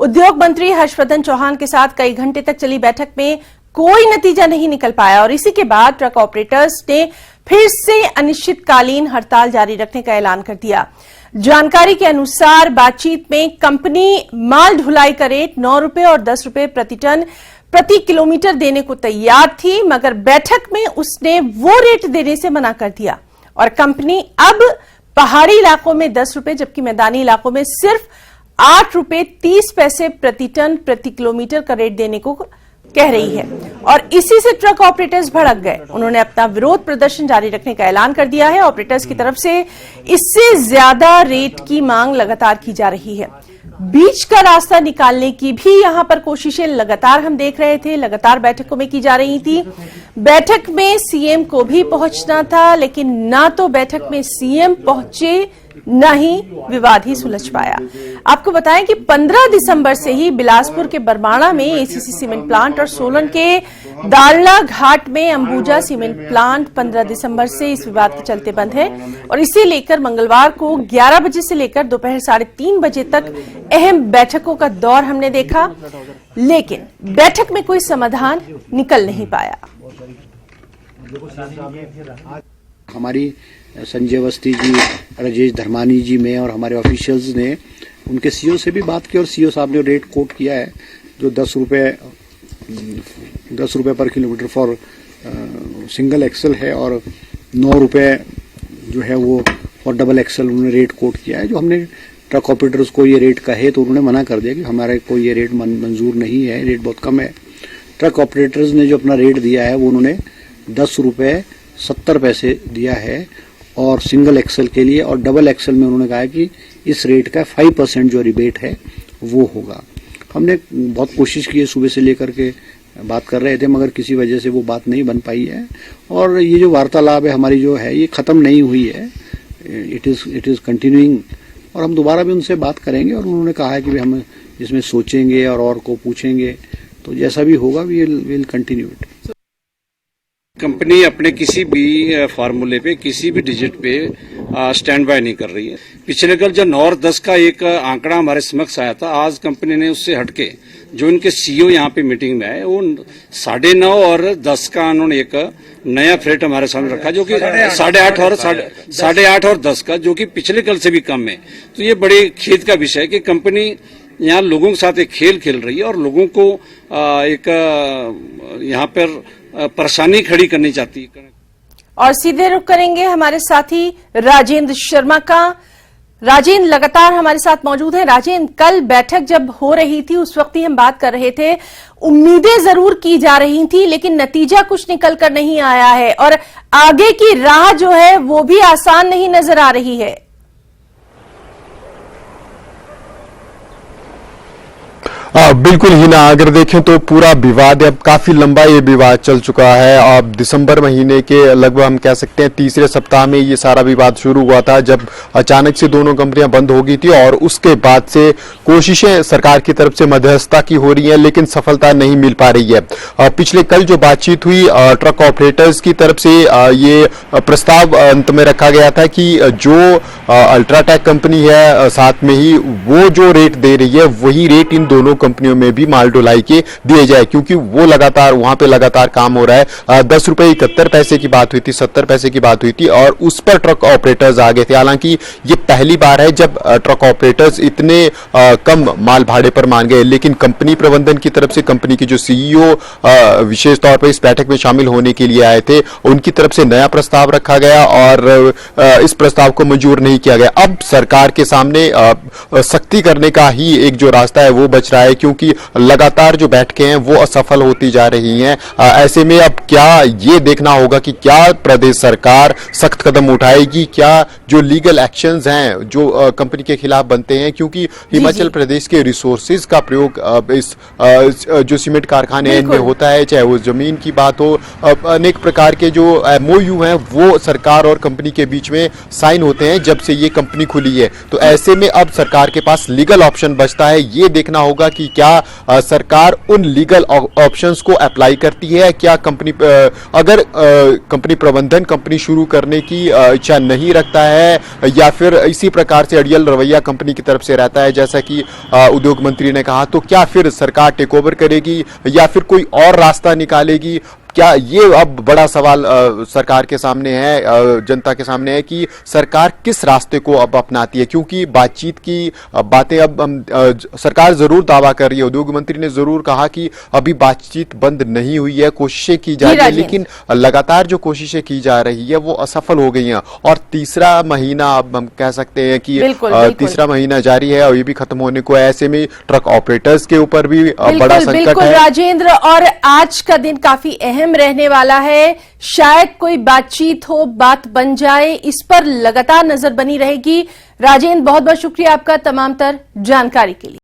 उद्योग मंत्री हर्षवर्धन चौहान के साथ कई घंटे तक चली बैठक में कोई नतीजा नहीं निकल पाया और इसी के बाद ट्रक ऑपरेटर्स ने फिर से अनिश्चितकालीन हड़ताल जारी रखने का ऐलान कर दिया। जानकारी के अनुसार बातचीत में कंपनी माल ढुलाई का रेट 9 रुपए और 10 रुपए प्रति टन प्रति किलोमीटर देने को तैयार थी, मगर बैठक में उसने वो रेट देने से मना कर दिया और कंपनी अब पहाड़ी इलाकों में 10 रुपए जबकि मैदानी इलाकों में सिर्फ 8 रुपए 30 पैसे प्रति टन प्रति किलोमीटर का रेट देने को कह रही है और इसी से ट्रक ऑपरेटर्स भड़क गए। उन्होंने अपना विरोध प्रदर्शन जारी रखने का ऐलान कर दिया है। ऑपरेटर्स की तरफ से इससे ज्यादा रेट की मांग लगातार की जा रही है। बीच का रास्ता निकालने की भी यहां पर कोशिशें लगातार हम देख रहे थे, लगातार बैठकों में की जा रही थी। बैठक में सीएम को भी पहुंचना था, लेकिन ना तो बैठक में सीएम पहुंचे न ही विवाद ही सुलझ पाया। आपको बताएं कि 15 दिसंबर से ही बिलासपुर के बरमाणा में एसीसी सीमेंट प्लांट और सोलन के दालना घाट में अंबुजा सीमेंट प्लांट 15 दिसंबर से इस विवाद के चलते बंद है और इसे लेकर मंगलवार को 11 बजे से लेकर दोपहर 3:30 बजे तक अहम बैठकों का दौर हमने देखा, लेकिन बैठक में कोई समाधान निकल नहीं पाया। हमारी संजय अवस्थी जी, राजेश धर्मानी जी, मैं और हमारे ऑफिशियल्स ने उनके सीओ से भी बात की और सीओ साहब ने रेट कोट किया है जो 10 रुपए पर किलोमीटर फॉर सिंगल एक्सल है और 9 रुपए जो है वो फॉर डबल एक्सल उन्होंने रेट कोट किया है। जो हमने ट्रक ऑपरेटर्स को ये रेट कहे तो उन्होंने मना कर दिया कि हमारे को ये रेट मंजूर नहीं है, रेट बहुत कम है। ट्रक ऑपरेटर्स ने जो अपना रेट दिया है वो उन्होंने 10 रुपए 70 पैसे दिया है और सिंगल एक्सल के लिए, और डबल एक्सल में उन्होंने कहा है कि इस रेट का 5% जो रिबेट है वो होगा। हमने बहुत कोशिश की है, सुबह से लेकर के बात कर रहे थे, मगर किसी वजह से वो बात नहीं बन पाई है और ये जो वार्तालाप है हमारी जो है ये खत्म नहीं हुई है, इट इज कंटिन्यूइंग और हम दोबारा भी उनसे बात करेंगे और उन्होंने कहा है कि हम इसमें सोचेंगे और को पूछेंगे, तो जैसा भी होगा we will continue it. Company अपने किसी भी फार्मूले पे, किसी भी डिजिट पे स्टैंड बाय नहीं कर रही है। पिछले कल जो 9 और 10 का एक आंकड़ा हमारे समक्ष आया था, आज कंपनी ने उससे हटके जो इनके सीईओ यहाँ पे मीटिंग में आए वो 9.5 और 10 का उन्होंने एक नया फ्रेट हमारे सामने रखा जो कि 8.5 और 10 का, जो कि पिछले कल से भी कम है। तो ये बड़े खेद का विषय है कि कंपनी यहाँ लोगों के साथ एक खेल खेल रही है और लोगों को एक यहाँ पर परेशानी खड़ी करनी चाहती है। और सीधे रुख करेंगे हमारे साथी राजेंद्र शर्मा का। राजेंद्र लगातार हमारे साथ मौजूद हैं। राजेंद्र, कल बैठक जब हो रही थी उस वक्त ही हम बात कर रहे थे, उम्मीदें जरूर की जा रही थी लेकिन नतीजा कुछ निकल कर नहीं आया है और आगे की राह जो है वो भी आसान नहीं नजर आ रही है। बिल्कुल ही ना, अगर देखें तो पूरा विवाद अब काफी लंबा ये विवाद चल चुका है। अब दिसंबर महीने के लगभग हम कह सकते हैं तीसरे सप्ताह में ये सारा विवाद शुरू हुआ था जब अचानक से दोनों कंपनियां बंद हो गई थी और उसके बाद से कोशिशें सरकार की तरफ से मध्यस्थता की हो रही है लेकिन सफलता नहीं मिल पा रही है। पिछले कल जो बातचीत हुई ट्रक ऑपरेटर्स की तरफ से ये प्रस्ताव अंत में रखा गया था कि जो अल्ट्राटेक कंपनी है साथ में ही वो जो रेट दे रही है वही रेट इन दोनों कंपनियों में भी माल ढुलाई के दिए जाए, क्योंकि वो लगातार वहां पे लगातार काम हो रहा है। 10 रुपए 71 पैसे की बात हुई थी, 70 पैसे की बात हुई थी और उस पर ट्रक ऑपरेटर्स आ गए थे। हालांकि ये पहली बार है जब ट्रक ऑपरेटर्स इतने कम माल भाड़े पर मान गए, लेकिन कंपनी प्रबंधन की तरफ से कंपनी के जो सीईओ विशेष तौर पर इस बैठक में शामिल होने के लिए आए थे उनकी तरफ से नया प्रस्ताव रखा गया और इस प्रस्ताव को मंजूर नहीं किया गया। अब सरकार के सामने सख्ती करने का ही एक जो रास्ता है वो बच रहा है, क्योंकि लगातार जो बैठकें हैं वो असफल होती जा रही हैं। ऐसे में अब क्या ये देखना होगा कि क्या प्रदेश सरकार सख्त कदम उठाएगी, क्या जो लीगल एक्शंस हैं जो कंपनी के खिलाफ बनते हैं, क्योंकि हिमाचल प्रदेश के रिसोर्सेज का प्रयोग इस जो सीमेंट कारखाने में होता है, चाहे वो जमीन की बात हो, अनेक प्रकार के जो एमओयू हैं वो सरकार और कंपनी के बीच में साइन होते हैं जब से ये कंपनी खुली है। तो ऐसे में अब सरकार के पास लीगल ऑप्शन बचता है, ये देखना होगा कि क्या सरकार उन लीगल ऑप्शंस को अप्लाई करती है? क्या कंपनी अगर कंपनी प्रबंधन कंपनी शुरू करने की इच्छा नहीं रखता है या फिर इसी प्रकार से अड़ियल रवैया कंपनी की तरफ से रहता है जैसा कि उद्योग मंत्री ने कहा, तो क्या फिर सरकार टेक ओवर करेगी या फिर कोई और रास्ता निकालेगी? क्या ये अब बड़ा सवाल सरकार के सामने है, जनता के सामने है कि सरकार किस रास्ते को अब अपनाती है, क्योंकि बातचीत की बातें अब सरकार जरूर दावा कर रही है, उद्योग मंत्री ने जरूर कहा कि अभी बातचीत बंद नहीं हुई है, कोशिशें की जा रही है, लेकिन लगातार जो कोशिशें की जा रही है वो असफल हो गई हैं और तीसरा महीना अब हम कह सकते हैं कि तीसरा महीना जारी है और ये भी खत्म होने को है। ऐसे में ट्रक ऑपरेटर्स के ऊपर भी बड़ा संकट है। राजेंद्र, और आज का दिन काफी अहम रहने वाला है, शायद कोई बातचीत हो, बात बन जाए, इस पर लगातार नजर बनी रहेगी। राजेंद्र, बहुत बहुत शुक्रिया आपका तमाम तर जानकारी के लिए।